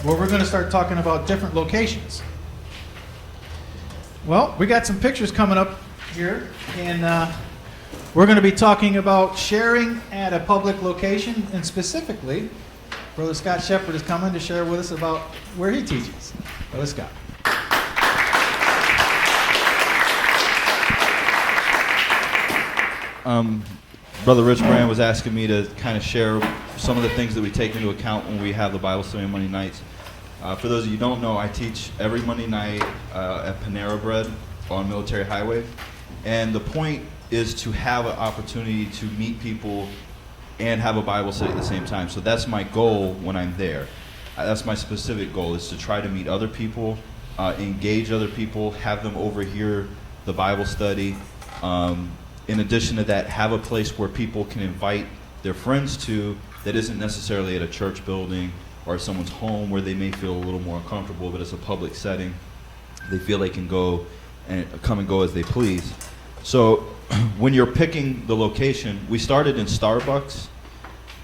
where we're going to start talking about different locations. Well, we got some pictures coming up here, and we're going to be talking about sharing at a public location, and specifically, Brother Scott Shepard is coming to share with us about where he teaches. Brother Scott. Brother Rich Brand was asking me to kind of share some of the things that we take into account when we have the Bible study on Monday nights. For those of you who don't know, I teach every Monday night at Panera Bread on Military Highway. And the point is to have an opportunity to meet people and have a Bible study at the same time. So that's my goal when I'm there. That's my specific goal, is to try to meet other people, engage other people, have them overhear the Bible study. In addition to that, have a place where people can invite their friends to that isn't necessarily at a church building or someone's home where they may feel a little more uncomfortable, but it's a public setting. They feel they can go and come and go as they please. So when you're picking the location, we started in Starbucks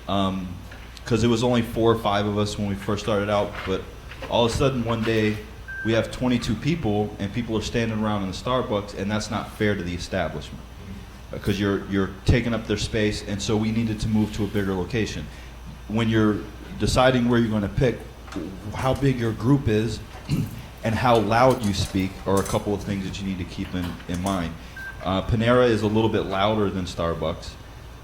because it was only 4 or 5 of us when we first started out, but all of a sudden one day we have 22 people and people are standing around in the Starbucks, and that's not fair to the establishment because you're taking up their space, and so we needed to move to a bigger location. When you're deciding where you're going to pick, how big your group is and how loud you speak are a couple of things that you need to keep in mind. Panera is a little bit louder than Starbucks,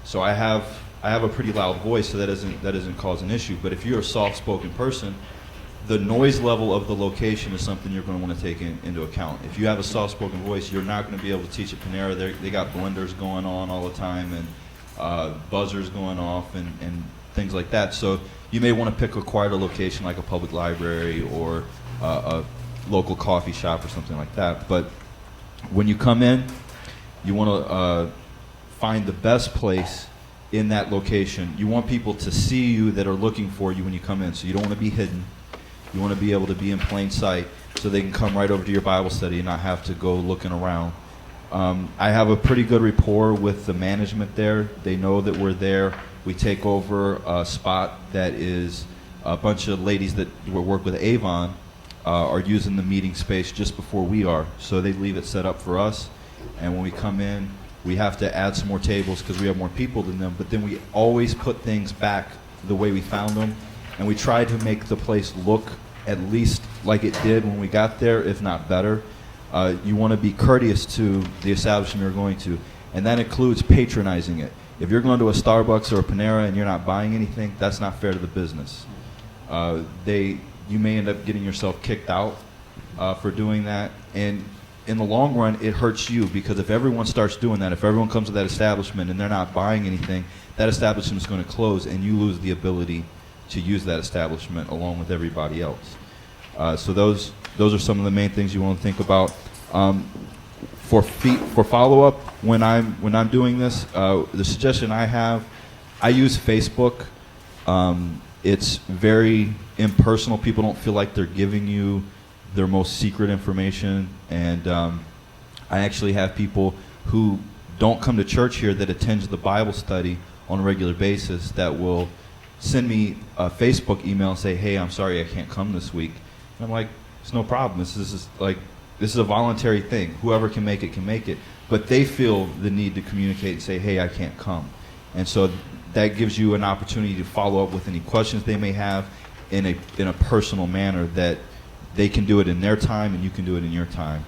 so I have a pretty loud voice, so that doesn't cause an issue. But if you're a soft-spoken person, the noise level of the location is something you're going to want to take into account. If you have a soft-spoken voice, you're not going to be able to teach at Panera. They got blenders going on all the time and buzzers going off and things like that. So you may want to pick a quieter location like a public library or a local coffee shop or something like that. But when you come in, you want to find the best place in that location. You want people to see you that are looking for you when you come in. So you don't want to be hidden. You want to be able to be in plain sight so they can come right over to your Bible study and not have to go looking around. I have a pretty good rapport with the management there. They know that we're there. We take over a spot that is a bunch of ladies that work with Avon are using the meeting space just before we are. So they leave it set up for us. And when we come in, we have to add some more tables because we have more people than them. But then we always put things back the way we found them. And we try to make the place look at least like it did when we got there, if not better. You want to be courteous to the establishment you're going to. And that includes patronizing it. If you're going to a Starbucks or a Panera and you're not buying anything, that's not fair to the business. You may end up getting yourself kicked out for doing that. And in the long run, it hurts you because if everyone starts doing that, if everyone comes to that establishment and they're not buying anything, that establishment is going to close and you lose the ability to use that establishment along with everybody else. So those are some of the main things you want to think about. For follow-up, when I'm doing this, the suggestion I have, I use Facebook. It's very impersonal. People don't feel like they're giving you their most secret information, and I actually have people who don't come to church here that attend the Bible study on a regular basis that will send me a Facebook email and say, hey, I'm sorry I can't come this week. And I'm like, it's no problem. This is a voluntary thing. Whoever can make it can make it. But they feel the need to communicate and say, hey, I can't come. And so that gives you an opportunity to follow up with any questions they may have in a personal manner, that they can do it in their time and you can do it in your time.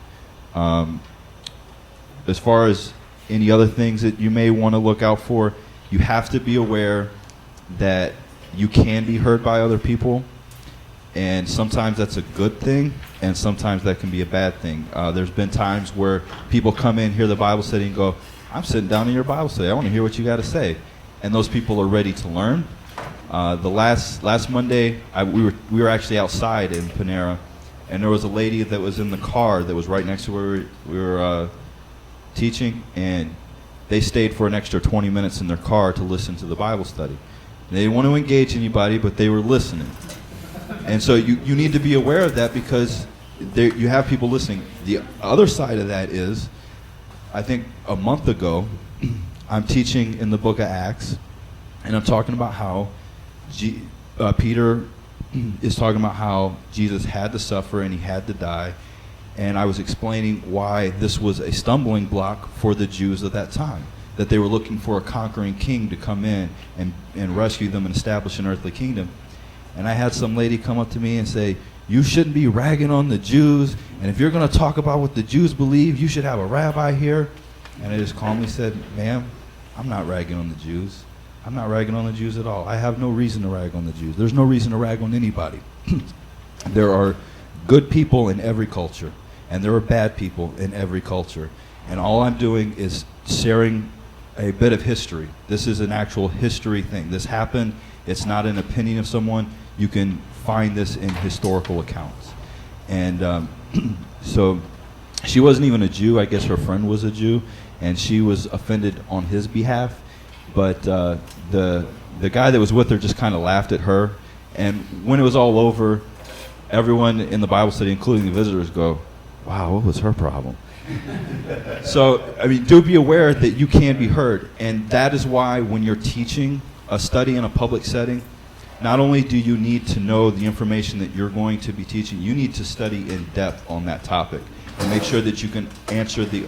As far as any other things that you may want to look out for, you have to be aware that you can be heard by other people, and sometimes that's a good thing and sometimes that can be a bad thing. There's been times where people come in, hear the Bible study and go, I'm sitting down in your Bible study, I want to hear what you got to say. And those people are ready to learn. The last Monday, we were actually outside in Panera, and there was a lady that was in the car that was right next to where we were teaching, and they stayed for an extra 20 minutes in their car to listen to the Bible study. They didn't want to engage anybody, but they were listening. And so you need to be aware of that because you have people listening. The other side of that is, I think a month ago, I'm teaching in the book of Acts, and I'm talking about how Peter is talking about how Jesus had to suffer and he had to die. And I was explaining why this was a stumbling block for the Jews of that time, that they were looking for a conquering king to come in and rescue them and establish an earthly kingdom. And I had some lady come up to me and say, you shouldn't be ragging on the Jews, and if you're going to talk about what the Jews believe, you should have a rabbi here. And I just calmly said, ma'am, I'm not ragging on the Jews. I'm not ragging on the Jews at all. I have no reason to rag on the Jews. There's no reason to rag on anybody. There are good people in every culture, and there are bad people in every culture. And all I'm doing is sharing a bit of history. This is an actual history thing. This happened. It's not an opinion of someone. You can find this in historical accounts. And so she wasn't even a Jew. I guess her friend was a Jew, and she was offended on his behalf. But the guy that was with her just kind of laughed at her. And when it was all over, everyone in the Bible study, including the visitors, go, wow, what was her problem? So, I mean, do be aware that you can be heard. And that is why when you're teaching a study in a public setting, not only do you need to know the information that you're going to be teaching, you need to study in depth on that topic and make sure that you can answer the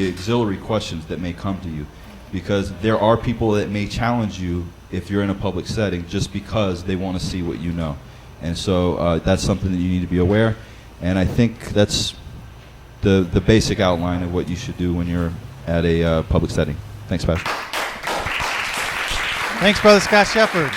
auxiliary questions that may come to you. Because there are people that may challenge you if you're in a public setting just because they want to see what you know. And so that's something that you need to be aware. And I think that's the basic outline of what you should do when you're at a public setting. Thanks, Pastor. Thanks, Brother Scott Shepard.